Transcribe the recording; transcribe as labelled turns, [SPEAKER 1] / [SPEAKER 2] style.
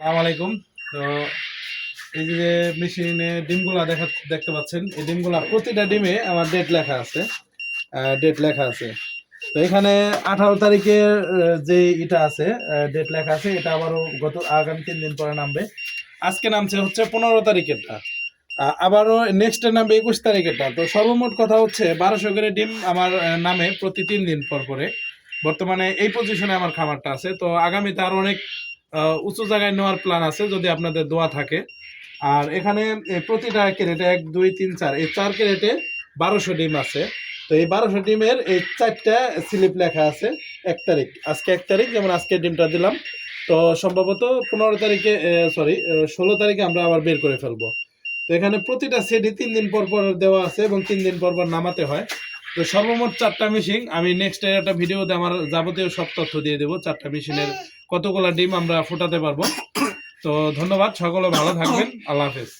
[SPEAKER 1] আসসালামু আলাইকুম। তো এই যে মেশিনে ডিমগুলা দেখতে পাচ্ছেন, এই ডিমগুলা প্রতিটা ডিমে আমার ডেট লেখা আছে। তো এখানে 18 তারিখের যে এটা আছে, ডেট লেখা আছে, এটা আবারও আগামী 3 দিন পরে নামবে। আজকে নামছে হচ্ছে 15 তারিখেরটা, আবারও নেক্সট নামবে 21 তারিখেরটা। তো সর্বমোট কথা হচ্ছে 1200 করে ডিম আমার নামে প্রতি 3 দিন পর পরে। বর্তমানে এই পজিশনে আমার খামারটা আছে। তো আগামীতে আরো অনেক উঁচু জায়গায় নেওয়ার প্ল্যান আছে যদি আপনাদের দোয়া থাকে। আর এখানে প্রতিটা ক্যারেটে 1 2 3 4 এই 4 ক্যারেটে 1200 ডিম আছে। তো এই 1200 ডিমের এই 4টা স্লিপ লেখা আছে 1 তারিখ। আজকে 1 তারিখ, যেমন আজকে ডিমটা দিলাম। তো সম্ভবত 15 তারিখে, সরি, 16 তারিখে আমরা আবার বের করে ফেলবো। তো এখানে প্রতিটা সেটই 3 দিন পর পর দেওয়া আছে এবং 3 দিন পর পর নামাতে হয়। তো সর্বমোট 4টা মেশিন। আমি নেক্সট একটা ভিডিওতে আমার যাবতীয় সব তথ্য দিয়ে দেবো, 4টা মেশিনের কতগুলা ডিম আমরা ফোটাতে পারবো। তো ধন্যবাদ, সকলে ভালো থাকবেন। আল্লাহ হাফেজ।